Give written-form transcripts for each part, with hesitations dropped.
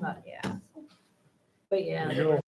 But yeah. But yeah, There there you were go.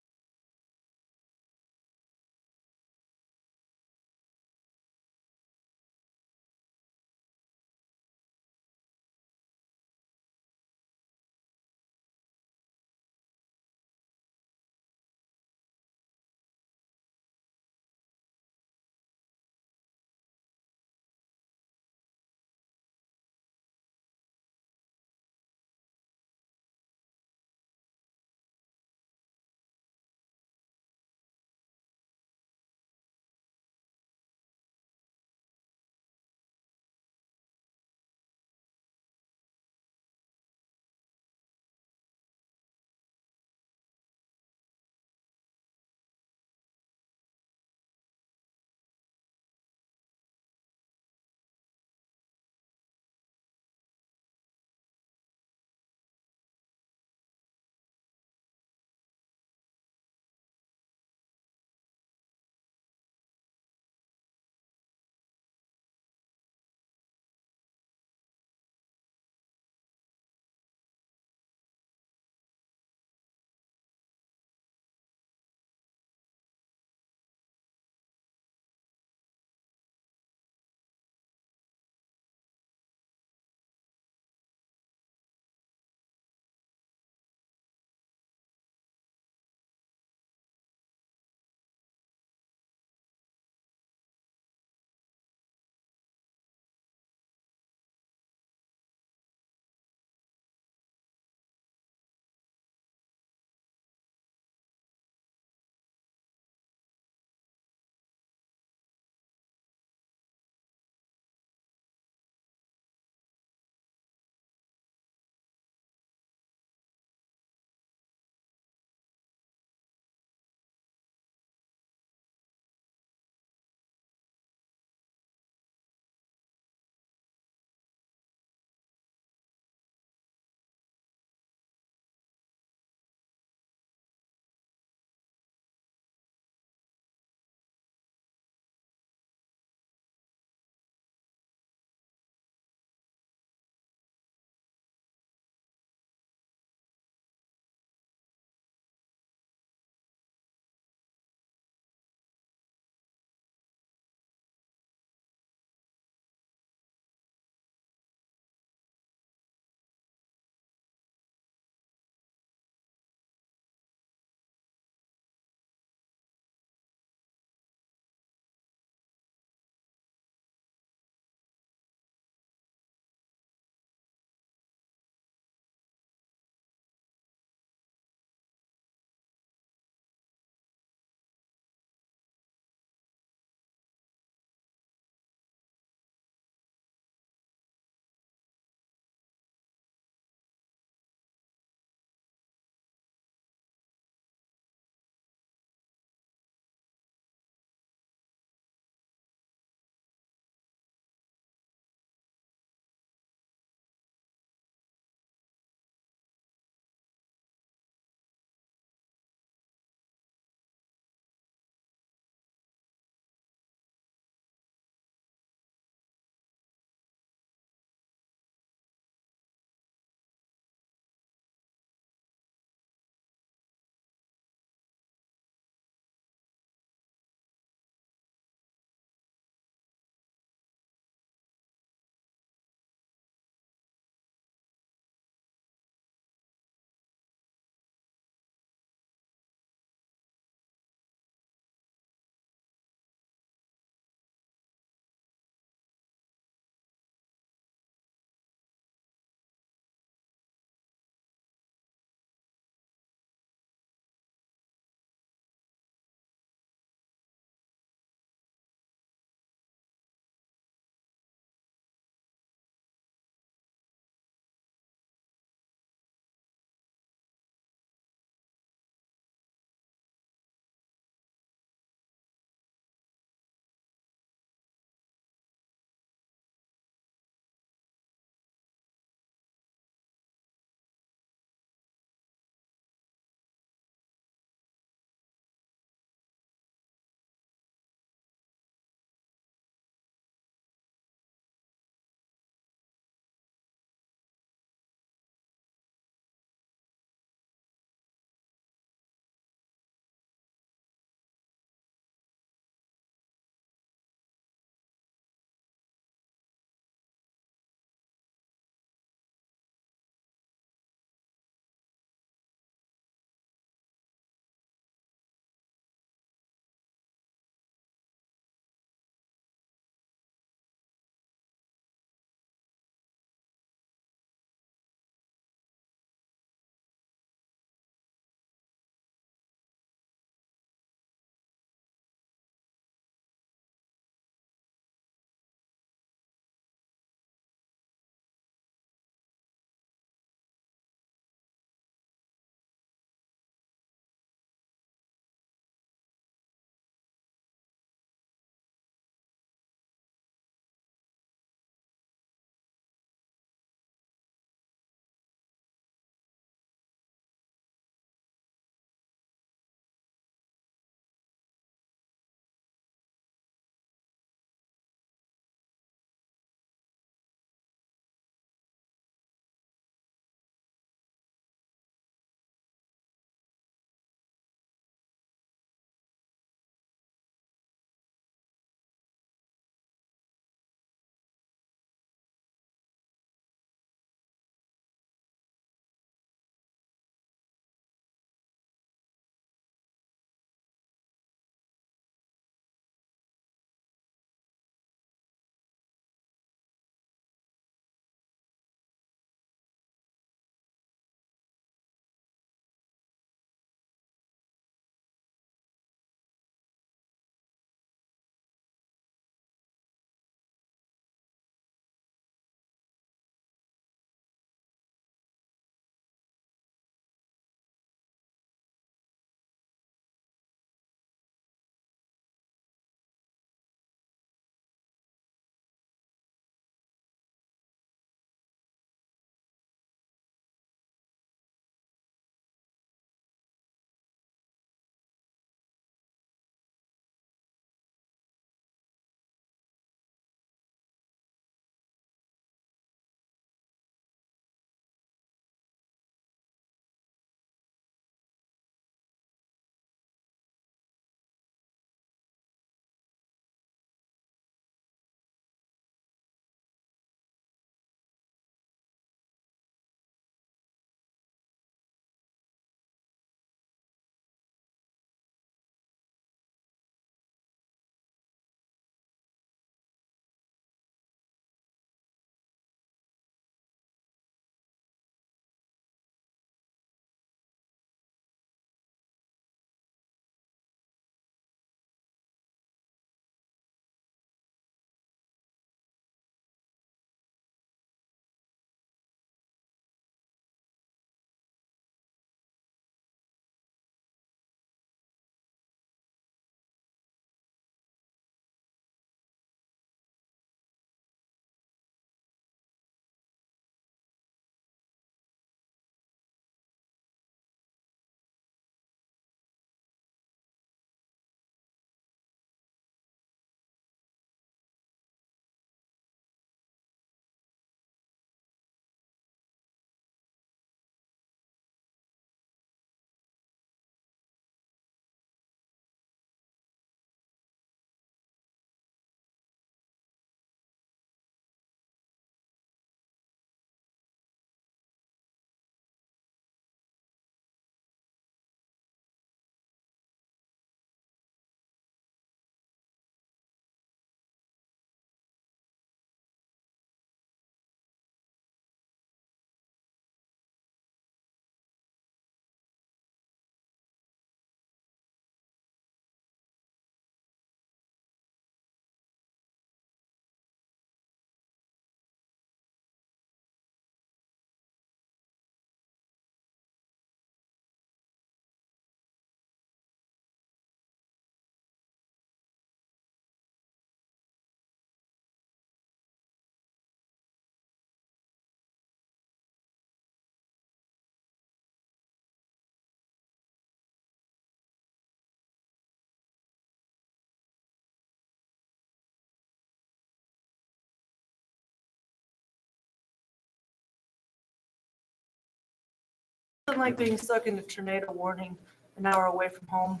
Nothing like being stuck in a tornado warning an hour away from home.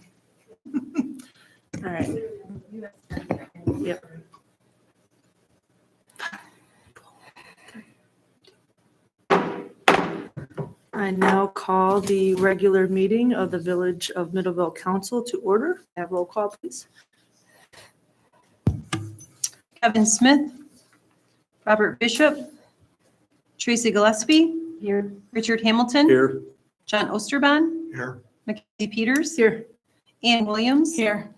All right. Yep. I now call the regular meeting of the Village of Middleville Council to order. Have roll call, please. Kevin Smith, Robert Bishop, Tracy Gillespie, Here. Richard Hamilton, Here. John Osterbahn, Here. Mackenzie Peters, Here. Ann Williams. Here.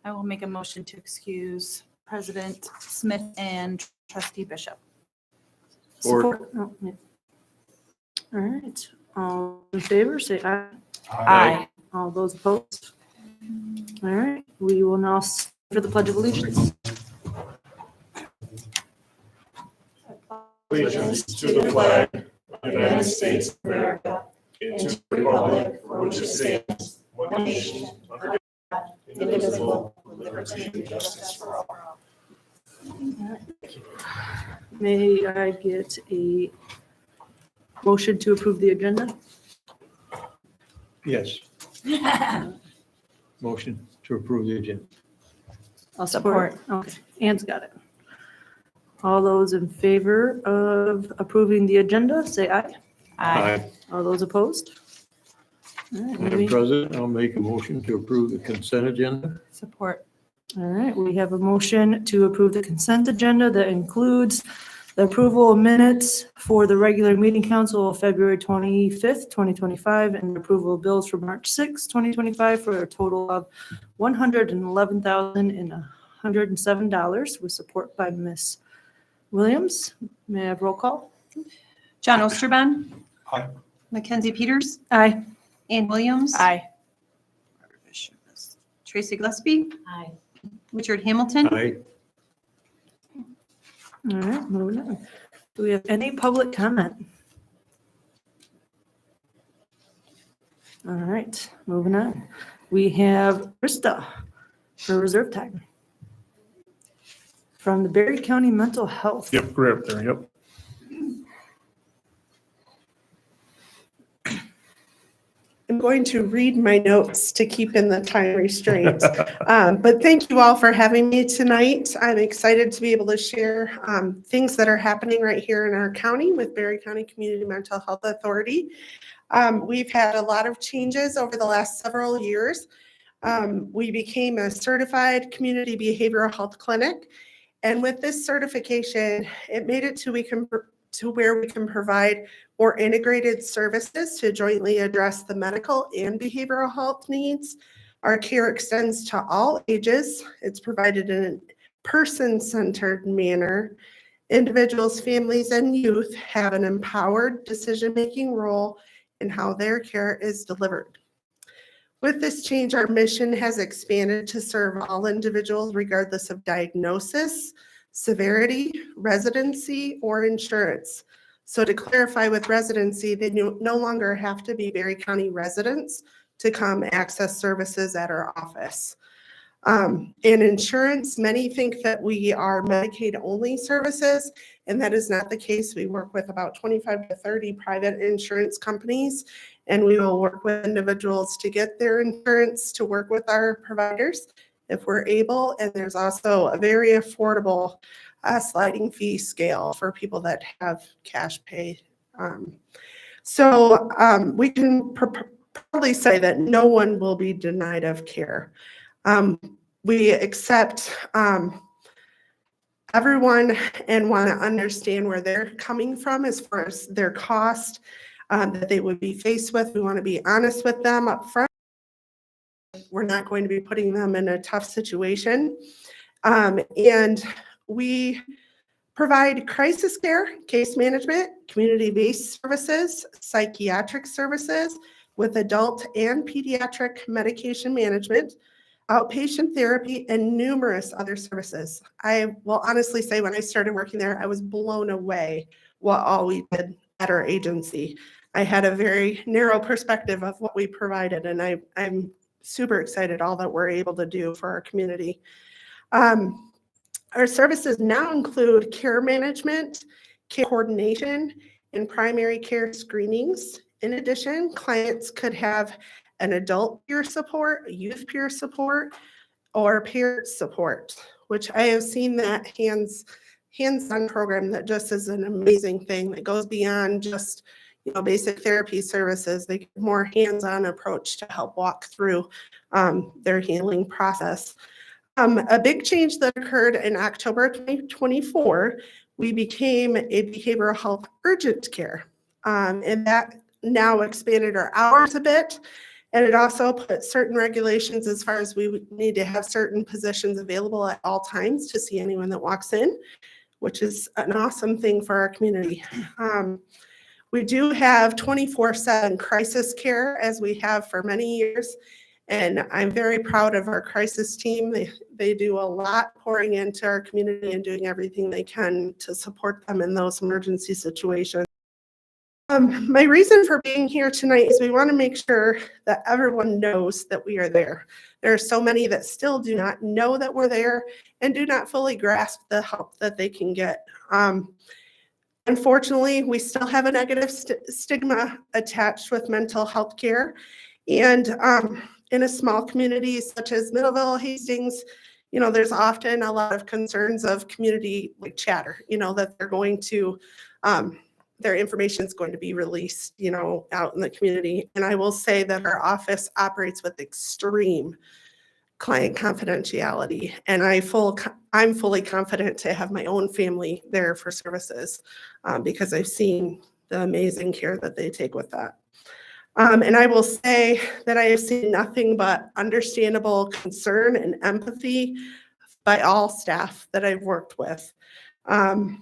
I will make a motion to excuse President Smith and Trustee Bishop. Support. Oh, yeah. All right. All in favor, say aye. Aye. All those opposed? All right. We will now for the Pledge of Allegiance. Allegiance to the flag of the United States of America and to the republic for which it stands, one nation, under God, indivisible, with liberty and justice for all. May I get a motion to approve the agenda? Yes. Motion to approve the agenda. I'll support. Okay, Ann's got it. All those in favor of approving the agenda, say aye. All those opposed? All right, Madam maybe- President, I'll make a motion to approve the consent agenda. Support. All right, we have a motion to approve the consent agenda that includes the approval of minutes for the regular meeting council of February 25th, 2025, and approval of bills for March 6th, 2025, for a total of $111,107 with support by Ms. Williams. May I have roll call? John Osterbahn. Aye. Mackenzie Peters, Aye. Ann Williams. Aye. Robert Bishop is- Tracy Gillespie, Aye. Richard Hamilton. Aye. All right, moving on. Do we have any public comment? All right, moving on. We have Krista for reserve time from the Berry County Mental Health. Yep, right up there, yep. I'm going to read my notes to keep in the time restraints. But thank you all for having me tonight. I'm excited to be able to share things that are happening right here in our county with Berry County Community Mental Health Authority. We've had a lot of changes over the last several years. We became a certified community behavioral health clinic. And with this certification, it made it to where we can provide more integrated services to jointly address the medical and behavioral health needs. Our care extends to all ages. It's provided in a person-centered manner. Individuals, families, and youth have an empowered decision-making role in how their care is delivered. With this change, our mission has expanded to serve all individuals regardless of diagnosis, severity, residency, or insurance. So to clarify, with residency, they no longer have to be Berry County residents to come access services at our office. In insurance, many think that we are Medicaid-only services, and that is not the case. We work with about 25 to 30 private insurance companies, and we will work with individuals to get their insurance to work with our providers if we're able. And there's also a very affordable sliding fee scale for people that have cash pay. We can probably say that no one will be denied of care. We accept everyone and want to understand where they're coming from as far as their cost that they would be faced with. We want to be honest with them up front. We're not going to be putting them in a tough situation. And we provide crisis care, case management, community-based services, psychiatric services with adult and pediatric medication management, outpatient therapy, and numerous other services. I will honestly say when I started working there, I was blown away what all we did at our agency. I had a very narrow perspective of what we provided, and I'm super excited all that we're able to do for our community. Our services now include care management, care coordination, and primary care screenings, In addition, clients could have an adult peer support, a youth peer support, or peer support, which I have seen that hands-on program that just is an amazing thing that goes beyond just, basic therapy services. They get more hands-on approach to help walk through their healing process. A big change that occurred in October 2024, we became a behavioral health urgent care. And that now expanded our hours a bit. And it also put certain regulations as far as we would need to have certain positions available at all times to see anyone that walks in, which is an awesome thing for our community. We do have 24/7 crisis care as we have for many years. And I'm very proud of our crisis team. They do a lot pouring into our community and doing everything they can to support them in those emergency situations. My reason for being here tonight is we want to make sure that everyone knows that we are there. There are so many that still do not know that we're there and do not fully grasp the help that they can get. Unfortunately, we still have a negative stigma attached with mental health care. And in a small community such as Middleville, Hastings, there's often a lot of concerns of community chatter, that they're going to, their information is going to be released, out in the community. And I will say that our office operates with extreme client confidentiality. And I'm fully confident to have my own family there for services because I've seen the amazing care that they take with that. And I will say that I have seen nothing but understandable concern and empathy by all staff that I've worked with. I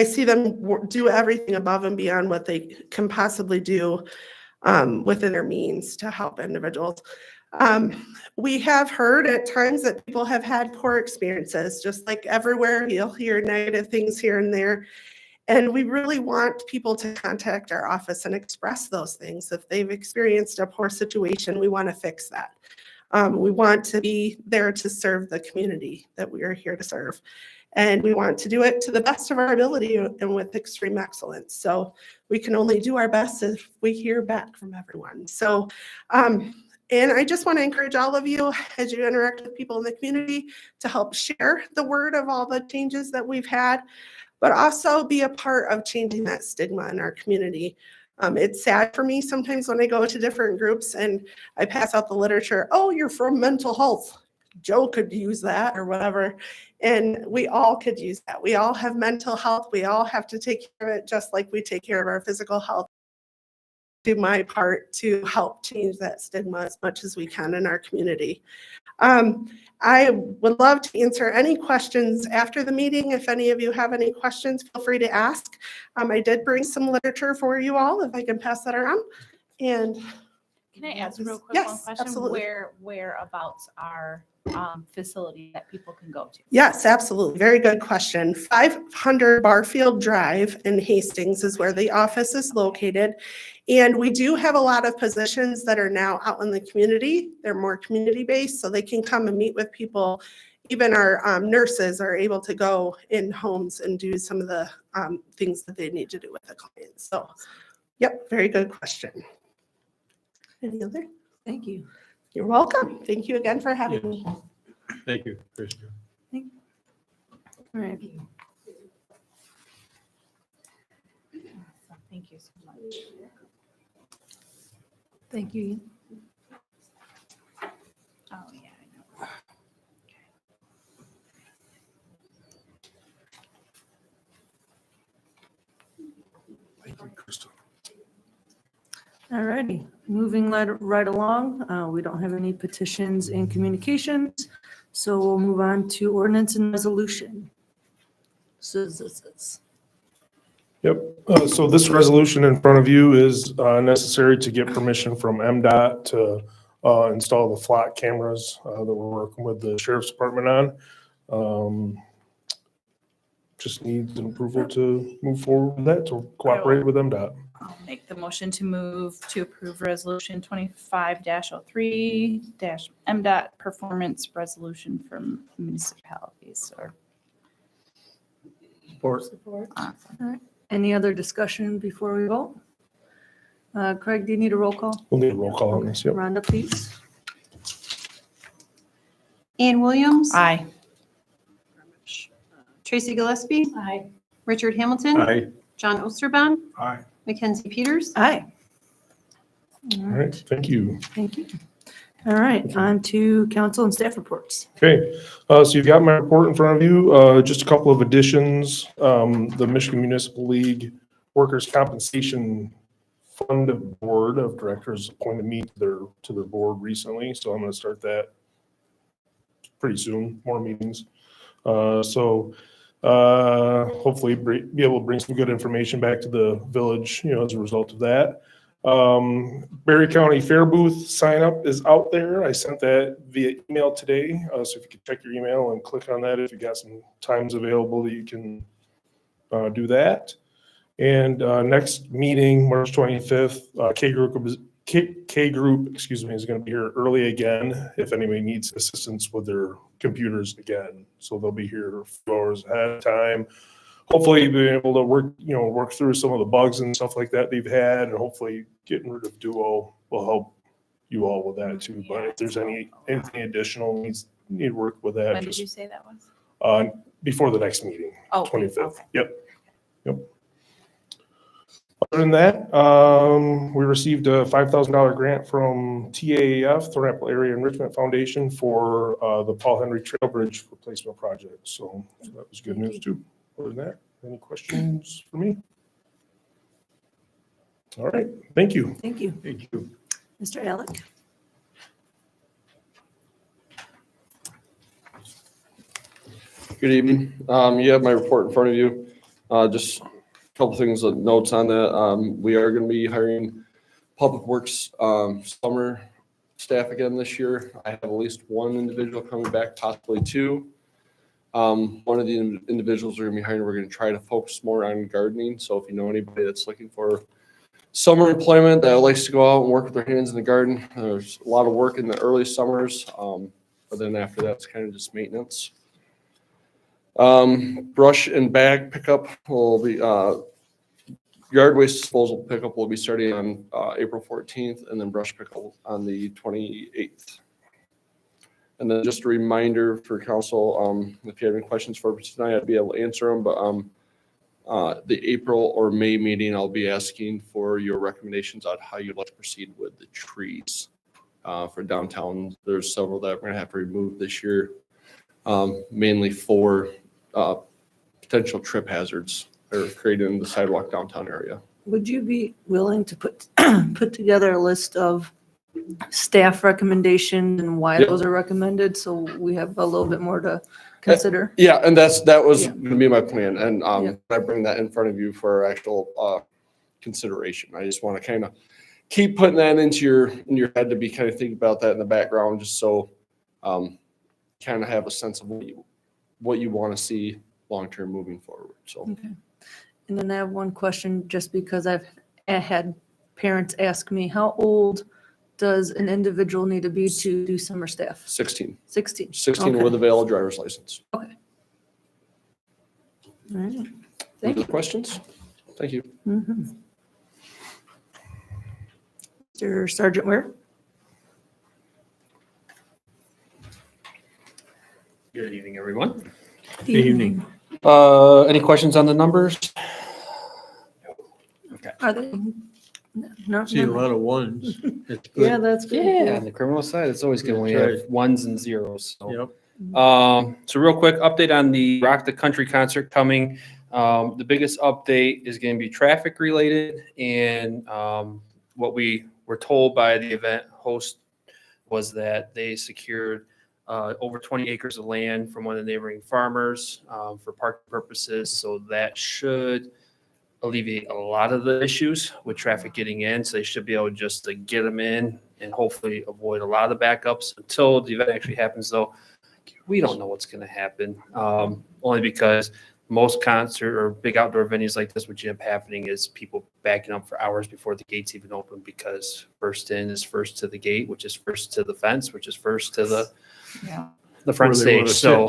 see them do everything above and beyond what they can possibly do within their means to help individuals. We have heard at times that people have had poor experiences, just like everywhere. You'll hear negative things here and there. And we really want people to contact our office and express those things. If they've experienced a poor situation, we want to fix that. We want to be there to serve the community that we are here to serve. And we want to do it to the best of our ability and with extreme excellence. So we can only do our best if we hear back from everyone. So, and I just want to encourage all of you as you interact with people in the community to help share the word of all the changes that we've had, but also be a part of changing that stigma in our community. It's sad for me sometimes when I go to different groups and I pass out the literature, oh, you're from mental health. Joe could use that or whatever. And we all could use that. We all have mental health. We all have to take care of it just like we take care of our physical health. Do my part to help change that stigma as much as we can in our community. I would love to answer any questions after the meeting. If any of you have any questions, feel free to ask. I did bring some literature for you all, if I can pass that around. And Can I ask real quick Yes, one question? absolutely. Whereabouts are facility that people can go to? yes, absolutely. Very good question. 500 Barfield Drive in Hastings is where the office is located. And we do have a lot of positions that are now out in the community. They're more community-based, so they can come and meet with people. Even our nurses are able to go in homes and do some of the things that they need to do with the clients. So, yep, very good question. Any other? Thank you. You're welcome. Thank you again for having me. Thank you, Krista. All right. Thank you so much. Thank you. Oh, yeah, I know. Thank you, Crystal. All righty, moving right along. We don't have any petitions and communications, so we'll move on to ordinance and resolution. Yep, so this resolution in front of you is necessary to get permission from MDOT to install the flock cameras that we're working with the sheriff's department on. Just needs an approval to move forward with that, to cooperate with MDOT. I'll make the motion to move to approve resolution 25-03 MDOT performance resolution for municipalities or Support. awesome. Any other discussion before we vote? Craig, do you need a roll call? We'll need a roll call on this, yep. Rhonda, please. Ann Williams. Aye. Tracy Gillespie. Aye. Richard Hamilton. Aye. John Osterbaum. Aye. Mackenzie Peters. Aye. All right, thank you. Thank you. All right, on to council and staff reports. Okay, so you've got my report in front of you. Just a couple of additions. The Michigan Municipal League Workers' Compensation Fund Board of Directors appointed me to their board recently, so I'm going to start that pretty soon. More meetings. Hopefully be able to bring some good information back to the village, as a result of that. Berry County Fair Booth sign up is out there. I sent that via email today. So if you could check your email and click on that, if you got some times available that you can do that. And next meeting, March 25th, K Group, is going to be here early again if anybody needs assistance with their computers again. So they'll be here a few hours ahead of time. Hopefully being able to work through some of the bugs and stuff like that they've had, and hopefully getting rid of Duo will help you all with that too. But if there's anything additional need work with that, When did just you say that was? before the next meeting, Oh, 25th. okay. Yep. Other than that, we received a $5,000 grant from TAAF, Thorn Apple Area Enrichment Foundation, for the Paul Henry Trail Bridge replacement project. So that was good news too. Other than that, any questions for me? All right, thank you. Thank you. Thank you. Mr. Alec? Good evening. You have my report in front of you. Just a couple things, notes on that. We are going to be hiring Public Works summer staff again this year. I have at least one individual coming back, possibly two. One of the individuals we're going to be hiring, we're going to try to focus more on gardening. So if you know anybody that's looking for summer employment that likes to go out and work with their hands in the garden, there's a lot of work in the early summers. But then after that, it's kind of just maintenance. Brush and bag pickup will be, yard waste disposal pickup will be starting on April 14th, and then brush pickup on the 28th. And then just a reminder for council, if you have any questions for me tonight, I'd be able to answer them. But the April or May meeting, I'll be asking for your recommendations on how you'd like to proceed with the trees for downtown. There's several that we're going to have to remove this year, mainly for potential trip hazards that are created in the sidewalk downtown area. Would you be willing to put together a list of staff recommendations and why Yep. those are recommended, so we have a little bit more to consider? Yeah, and that was Yeah. going to be my plan. And Yeah. I bring that in front of you for actual consideration. I just want to kind of keep putting that into your head to be kind of thinking about that in the background, just so kind of have a sense of what you want to see long-term moving forward. So Okay. And then I have one question, just because I've had parents ask me, how old does an individual need to be to do summer staff? 16 16. Okay. with a valid driver's license. All right. Any Thank other you. questions? Thank you. Mhm. Mr. Sergeant Ware? Good evening, everyone. Good evening. Any questions on the numbers? Are they? No. See a no. lot of ones. It's Yeah, good. that's good. Yeah, on the criminal side, it's always good when you That's have ones and zeros. So. Yep. So real quick update on the Rock the Country concert coming. The biggest update is going to be traffic related, and what we were told by the event host was that they secured over 20 acres of land from one of the neighboring farmers for parking purposes. So that should alleviate a lot of the issues with traffic getting in. So they should be able just to get them in and hopefully avoid a lot of the backups until the event actually happens. Though we don't know what's going to happen, only because most concert or big outdoor venues like this, what you end up happening is people backing up for hours before the gates even open, because first in is first to the gate, which is first to the fence, which is first to the Yeah. the front Where they stage. wanna So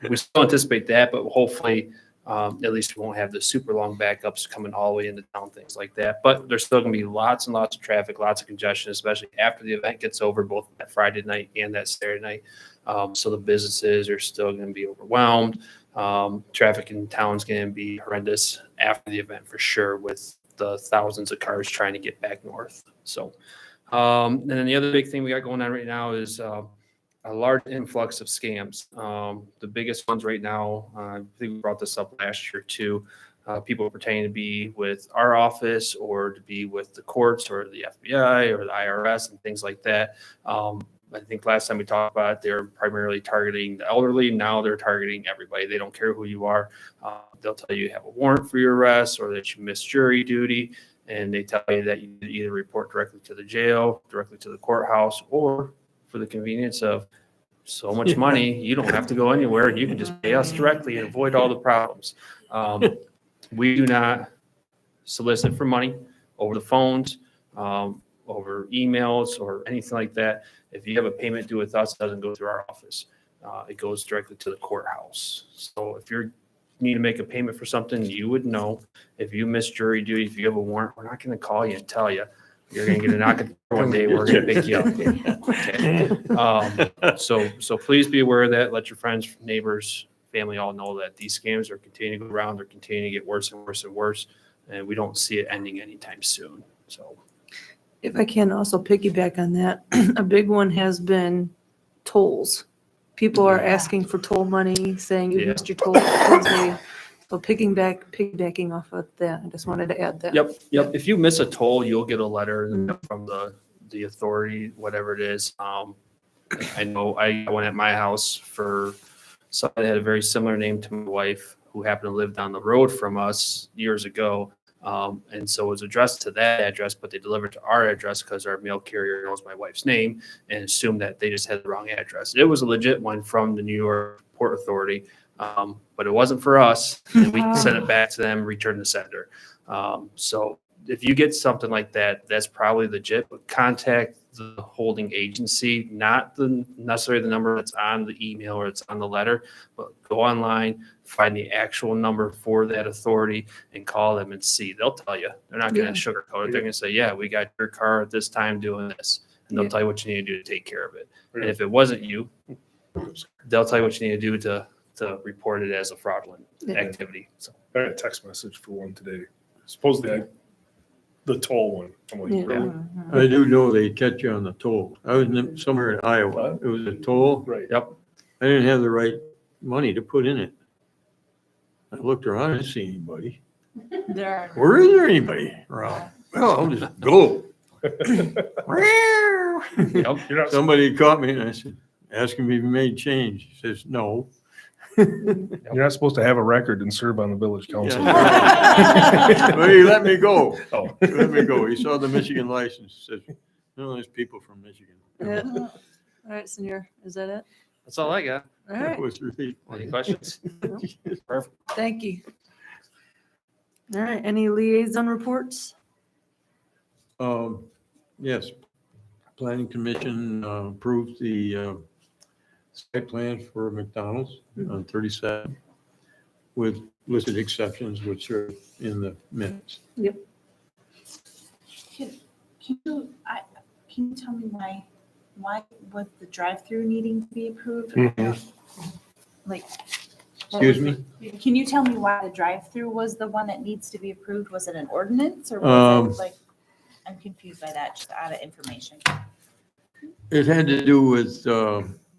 sit. we still anticipate that, but hopefully At least we won't have the super long backups coming all the way into town, things like that. But there's still going to be lots and lots of traffic, lots of congestion, especially after the event gets over, both that Friday night and that Saturday night. So the businesses are still going to be overwhelmed. Traffic in town is going to be horrendous after the event for sure, with the thousands of cars trying to get back north. So, and then the other big thing we got going on right now is a large influx of scams. The biggest ones right now, I think we brought this up last year too. People pretending to be with our office or to be with the courts or the FBI or the IRS and things like that. I think last time we talked about it, they're primarily targeting the elderly. Now they're targeting everybody. They don't care who you are. They'll tell you have a warrant for your arrest or that you missed jury duty. And they tell you that you either report directly to the jail, directly to the courthouse, or for the convenience of so much money, you don't have to go anywhere and you can just pay us directly and avoid all the problems. We do not solicit for money over the phones, over emails or anything like that. If you have a payment due with us, it doesn't go through our office. It goes directly to the courthouse. So if you need to make a payment for something, you would know. If you miss jury duty, if you have a warrant, we're not going to call you and tell you. You're going to get a knock at the door one day. We're going to pick you up. Okay. So please be aware of that. Let your friends, neighbors, family all know that these scams are continuing to go around. They're continuing to get worse and worse and worse. And we don't see it ending anytime soon. So. If I can also piggyback on that, a big one has been tolls. People are asking for toll money, saying you Yeah. missed your toll Thursday. So piggybacking off of that, I just wanted to add that. Yep. If you miss a toll, you'll get a letter from the authority, whatever it is. I know I went at my house for somebody that had a very similar name to my wife who happened to live down the road from us years ago. And so it was addressed to that address, but they delivered to our address because our mail carrier knows my wife's name and assumed that they just had the wrong address. It was a legit one from the New York Port Authority, but it wasn't for us. And we sent it back to them, return the sender. So if you get something like that, that's probably legit, but contact the holding agency, not necessarily the number that's on the email or it's on the letter, but go online, find the actual number for that authority and call them and see. They'll tell you. They're not going to sugarcoat it. They're going to say, yeah, we got your car at this time doing this. And they'll tell you what you need to do to take care of it. And if it wasn't you, they'll tell you what you need to do to report it as a fraudulent activity. So. I got a text message for one today. Supposedly the toll one. I'm like, really? I do know they catch you on the toll. I was somewhere in Iowa. It was a toll. Right. Yep. I didn't have the right money to put in it. I looked around, I didn't see anybody. There are. Where is there anybody around? Well, I'll just go. Yep. You're not, Somebody caught me and I said, asking me if he made change. He says, no. you're not supposed to have a record and serve on the village council. Well, he let me go. Oh. He let me go. He saw the Michigan license. Says, no, there's people from Michigan. Yeah. All right, Senor, is that it? That's all I got. All That right, was really Any funny. questions? Perfect. thank you. All right, any liaison reports? Yes, Planning Commission approved the site plan for McDonald's on 37 with listed exceptions which are in the minutes. Can you tell me why was the drive-through needing to be approved? Like, Excuse me? can you tell me why the drive-through was the one that needs to be approved? Was it an ordinance or was it like, I'm confused by that, just out of information. It had to do with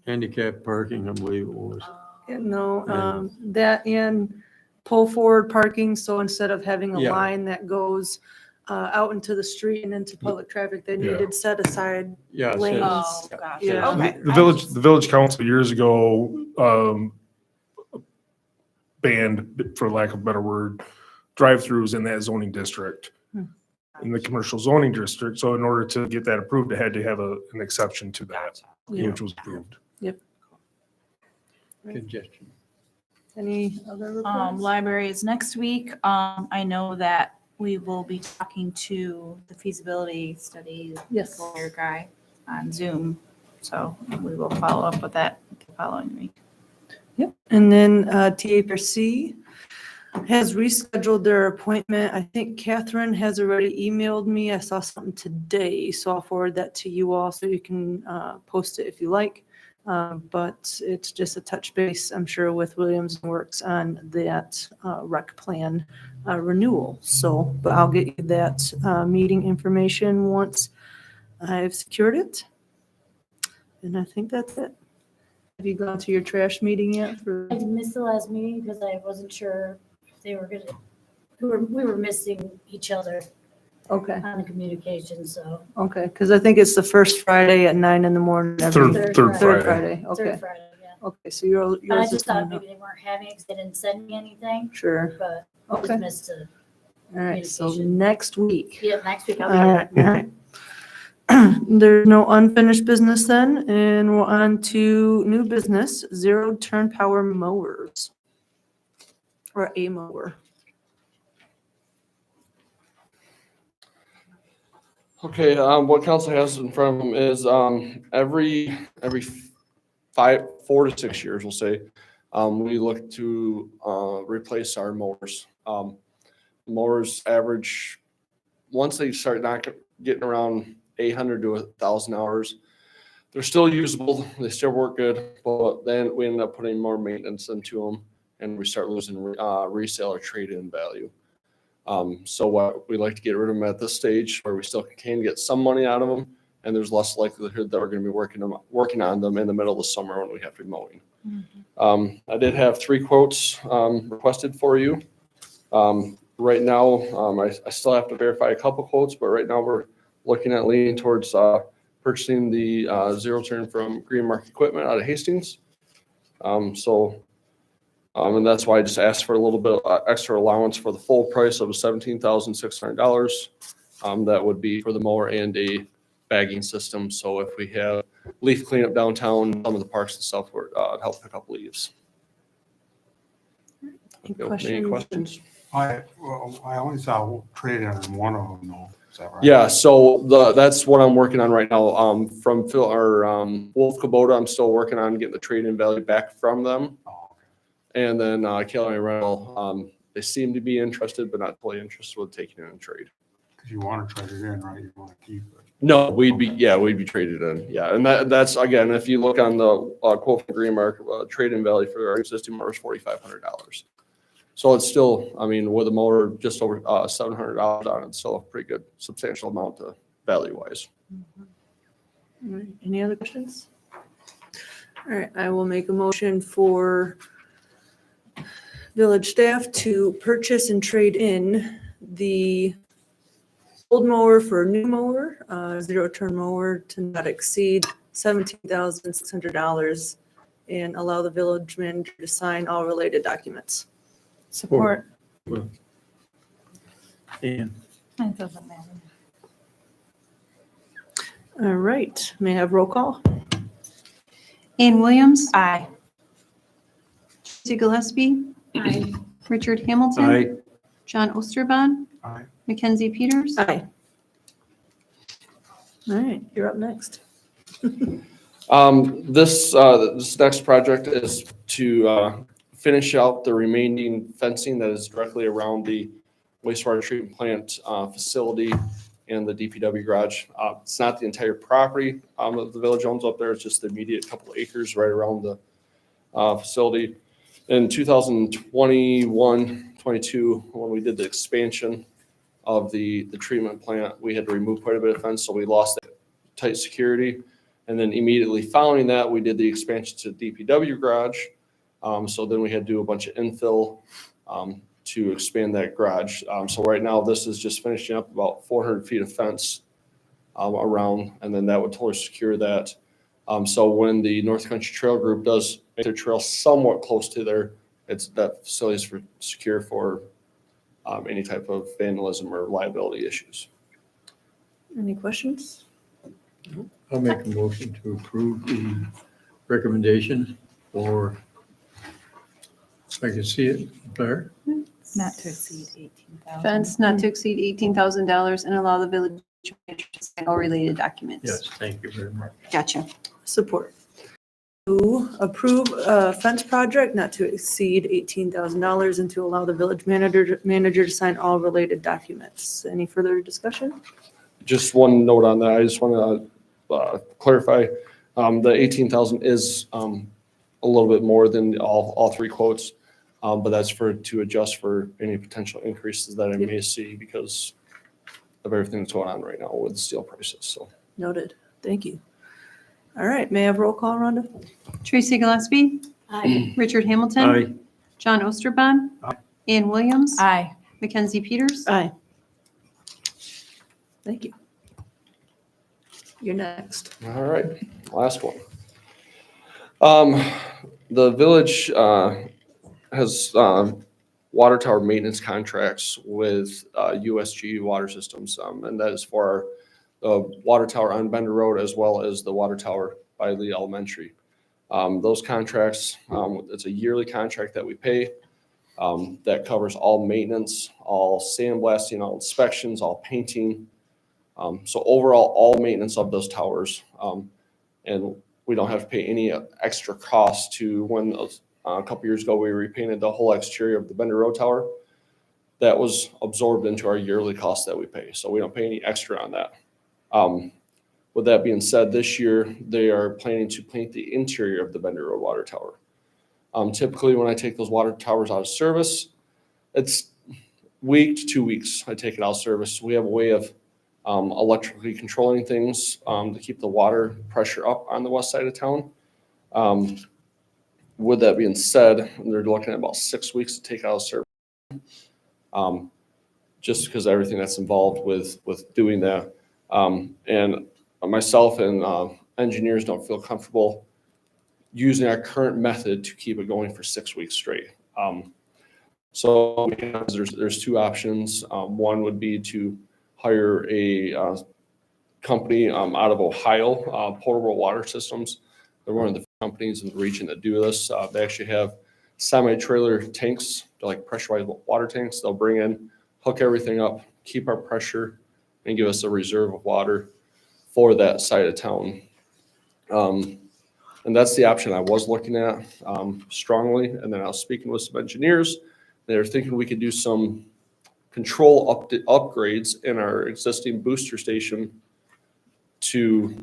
handicap parking, I believe it was. No, that and pull forward parking, so instead of having a Yeah. line that goes out into the street and into public traffic, they Yeah. needed set aside Yeah, it lanes. says- Oh, gotcha. Yeah. Okay. The village council years ago banned, for lack of a better word, drive-throughs in that zoning district, in the commercial zoning district. So in order to get that approved, it had to have an exception to that, Yeah. which was approved. Congestion. Any other reports? Library is next week. I know that we will be talking to the feasibility study Yes. lawyer guy on Zoom. So we will follow up with that the following week. Yep. And then TAPRC, has rescheduled their appointment. I think Catherine has already emailed me. I saw something today, so I'll forward that to you all so you can post it if you like. But it's just a touch base, I'm sure, with Williams and Works on that rec plan renewal. So, but I'll get you that meeting information once I've secured it. And I think that's it. Have you gone to your trash meeting yet? I missed the last meeting because I wasn't sure if they were we were missing each other Okay, on the communication, so. okay, because I think it's the first Friday at 9 in the morning. every- Third Third Friday. Friday, okay, Third Friday, yeah. okay, so yours But I is just thought coming up. maybe they weren't having it because they didn't send me anything, Sure, but I okay, just missed it. all right, so communication. next week. Yeah, next week All I'll right, all right. There's no unfinished business then, and we're on to new business, zero turn power mowers. Or a mower. Okay, what council has in front of them is, every 4 to 6 years, we'll say, we look to, replace our mowers. Mowers average, once they start not getting around 800 to 1,000 hours, they're still usable, they still work good, but then we end up putting more maintenance into them and we start losing, resale or trade-in value. So what we like to get rid of them at this stage where we still can get some money out of them, and there's less likelihood that we're going to be working on them in the middle of the summer when we have to be mowing. I did have 3 quotes requested for you. Right now, I still have to verify a couple quotes, but right now we're looking at leaning towards purchasing the zero turn from Green Mark Equipment out of Hastings. And that's why I just asked for a little bit extra allowance for the full price of $17,600. That would be for the mower and a bagging system. So if we have leaf cleanup downtown, some of the parks and stuff, would help pick up leaves. Any questions? I only saw trade on one of them though. Is that right? Yeah, so that's what I'm working on right now. From Phil or Wolf Kubota, I'm still working on getting the trade-in value back from them. Oh, okay. And then Kelly Rental, they seem to be interested, but not fully interested with taking it in trade. Because you want to trade it in, right? You want to keep it. No, we'd be traded in. Yeah, and that's again, if you look on the quote from Green Mark, trade-in value for our existing mower is $4,500. So it's still, I mean, with a mower just over $700 on it, it's still a pretty good, substantial amount of value-wise. All right, any other questions? All right, I will make a motion for village staff to purchase and trade in the old mower for a new mower, zero turn mower to not exceed $17,600 and allow the village manager to sign all related documents. Support. And It doesn't matter. All right, may I have roll call? Ann Williams, Aye. Tracy Gillespie, Aye. Richard Hamilton, I, John Osterbon, Aye. Mackenzie Peters. Aye. All right, you're up next. This next project is to finish out the remaining fencing that is directly around the wastewater treatment plant facility and the DPW garage. It's not the entire property that the village owns up there. It's just the immediate couple acres right around the facility. In 2021, 22, when we did the expansion of the treatment plant, we had to remove quite a bit of fence, so we lost that tight security. And then immediately following that, we did the expansion to the DPW garage. So then we had to do a bunch of infill to expand that garage. So right now, this is just finishing up about 400 feet of fence around, and then that would totally secure that. So when the North Country Trail Group does make their trail somewhat close to there, that facility is secure for any type of vandalism or liability issues. Any questions? I'll make a motion to approve the recommendation for, if I can see it there. Not to exceed 18,000. Fence not to exceed $18,000 and allow the village manager to sign all related documents. Yes, thank you very much. Gotcha. Support. to approve a fence project not to exceed $18,000 and to allow the village manager to sign all related documents. Any further discussion? Just one note on that. I just want to clarify. The 18,000 is a little bit more than all three quotes, but that's to adjust for any potential increases that I may see because of everything that's going on right now with steel prices. So Noted. Thank you. All right, may I have roll call, Rhonda? Tracy Gillespie, Aye. Richard Hamilton, Aye. John Osterbon, Ann Williams, Aye. Mackenzie Peters. Aye. Thank you. You're next. all right, last one. The village has water tower maintenance contracts with USG Water Systems, and that is for the water tower on Bender Road as well as the water tower by Lee Elementary. Those contracts, it's a yearly contract that we pay that covers all maintenance, all sandblasting, all inspections, all painting. So overall, all maintenance of those towers. And we don't have to pay any extra cost to when a couple years ago, we repainted the whole exterior of the Bender Road Tower. That was absorbed into our yearly cost that we pay. So we don't pay any extra on that. With that being said, this year, they are planning to paint the interior of the Bender Road Water Tower. Typically, when I take those water towers out of service, it's week to 2 weeks I take it out of service. We have a way of electrically controlling things to keep the water pressure up on the west side of town. With that being said, they're looking at about 6 weeks to take out of service, just because of everything that's involved with doing that. And myself and engineers don't feel comfortable using our current method to keep it going for 6 weeks straight. So there's two options. One would be to hire a company out of Ohio, Portable Water Systems. They're one of the companies in the region that do this. They actually have semi-trailer tanks, they're like pressurized water tanks. They'll bring in, hook everything up, keep our pressure, and give us a reserve of water for that side of town. And that's the option I was looking at strongly. And then I was speaking with some engineers. They're thinking we could do some control upgrades in our existing booster station to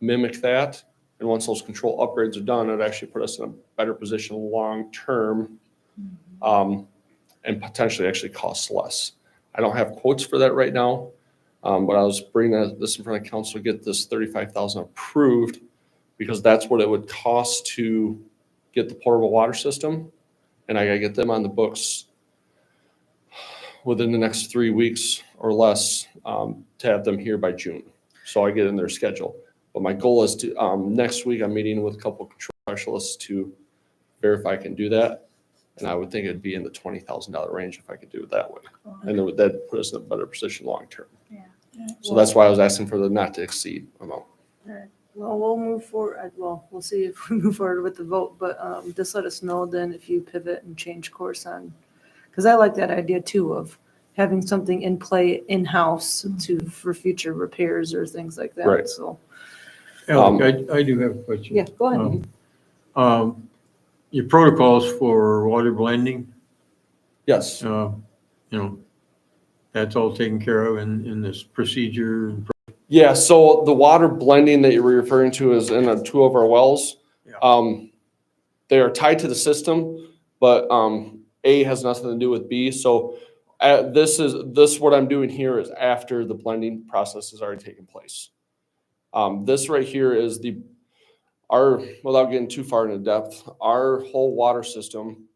mimic that. And once those control upgrades are done, it actually put us in a better position long-term and potentially actually costs less. I don't have quotes for that right now, but I was bringing this in front of council to get this $35,000 approved because that's what it would cost to get the portable water system. And I gotta get them on the books within the next 3 weeks or less to have them here by June. So I get in their schedule. But my goal is to, next week, I'm meeting with a couple of control specialists to verify I can do that. And I would think it'd be in the $20,000 range if I could do it that way. And then that'd put us in a better position long-term. Yeah. So that's why I was asking for the not to exceed amount. Well, we'll move forward. Well, we'll see if we move forward with the vote, but just let us know then if you pivot and change course on, because I like that idea too of having something in play in-house for future repairs or things like that. Right. So, Alec, I do have a question. yeah, go ahead. Your protocols for water blending, Yes. that's all taken care of in this procedure. Yeah, so the water blending that you were referring to is in two of our wells. Yeah. They are tied to the system, but A has nothing to do with B. So what I'm doing here is after the blending process has already taken place. This right here is without getting too far into depth, our whole water system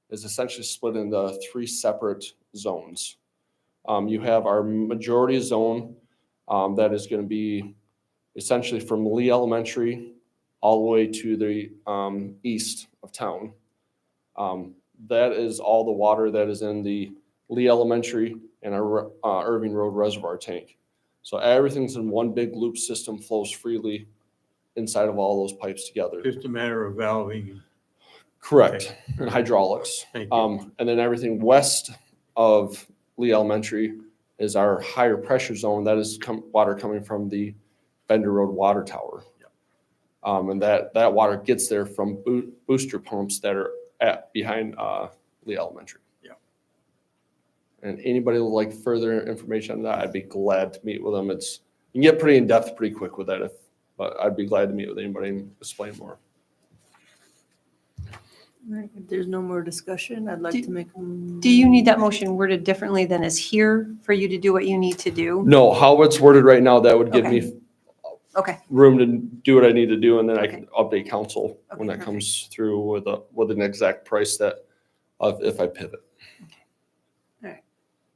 is essentially split into 3 separate zones. You have our majority zone that is going to be essentially from Lee Elementary all the way to the east of town. That is all the water that is in the Lee Elementary and our Irving Road Reservoir tank. So everything's in one big loop system, flows freely inside of all those pipes together. Just a matter of valving. Correct, and hydraulics. Thank you. And then everything west of Lee Elementary is our higher pressure zone. That is water coming from the Bender Road Water Tower. And that water gets there from booster pumps that are behind Lee Elementary. Yeah. And anybody would like further information on that, I'd be glad to meet with them. You can get pretty in-depth pretty quick with that, but I'd be glad to meet with anybody and explain more. Right, if there's no more discussion, I'd like to make. Do you need that motion worded differently than is here for you to do what you need to do? No, how it's worded right now, that would give me Okay, room to do what I need to do, and then I can Okay. update council when Okay, that comes through with an exact price that, if I pivot.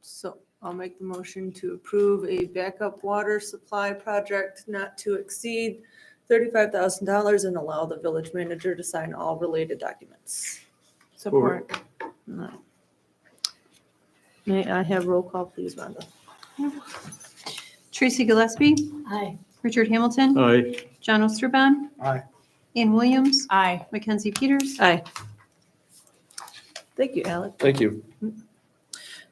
So I'll make the motion to approve a backup water supply project not to exceed $35,000 and allow the village manager to sign all related documents. Support. May I have roll call, please, Rhonda? Tracy Gillespie, Aye. Richard Hamilton, Aye. John Osterban. Aye. Ann Williams, Aye. Mackenzie Peters. Aye. Thank you, Alex. Thank you.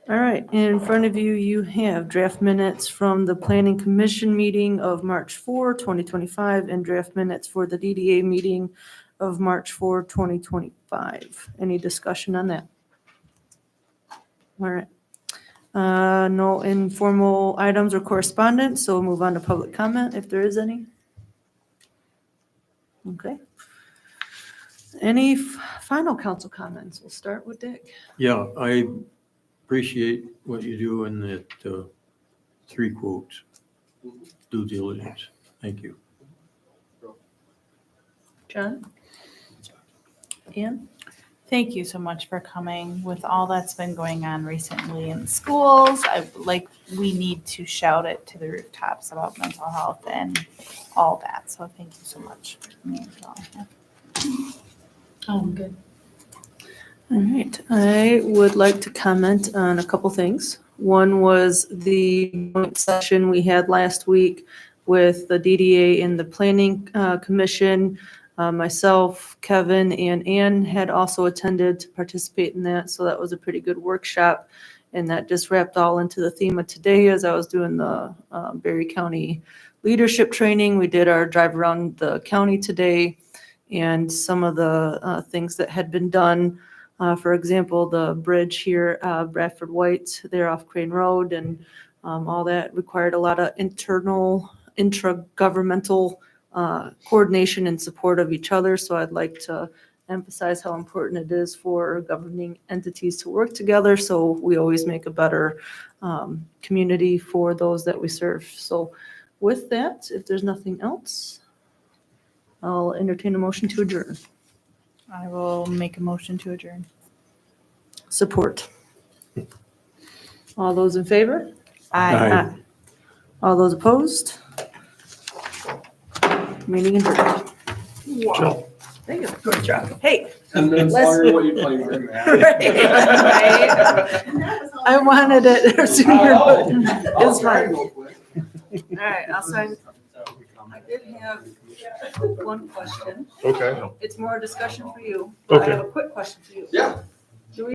All right, in front of you, you have draft minutes from the Planning Commission meeting of March 4, 2025, and draft minutes for the DDA meeting of March 4, 2025. Any discussion on that? All right. No informal items or correspondence, so we'll move on to public comment if there is any. Okay. Any final council comments? We'll start with Dick. Yeah, I appreciate what you do in that 3 quotes, due diligence. Thank you. John? Ann? Thank you so much for coming. With all that's been going on recently in schools, we need to shout it to the rooftops about mental health and all that. So thank you so much. Good. All right, I would like to comment on a couple things. One was the joint session we had last week with the DDA and the Planning Commission. Myself, Kevin, and Ann had also attended to participate in that, so that was a pretty good workshop. And that just wrapped all into the theme of today as I was doing the Berry County leadership training. We did our drive around the county today and some of the things that had been done. For example, the bridge here, Bradford White, there off Crane Road, and all that required a lot of intragovernmental coordination and support of each other. So I'd like to emphasize how important it is for governing entities to work together so we always make a better community for those that we serve. So with that, if there's nothing else, I'll entertain a motion to adjourn. I will make a motion to adjourn. Support. All those in favor? Aye. All those opposed? Meeting adjourned. Wow. Thank you. Good job. Hey. 10 minutes Let's- longer, what you planning to do? I wanted it sooner, but it's fine. All All right, I'll sign. I did have one question. Okay. It's more a discussion for you. but I Okay. have a quick question for you. Yeah.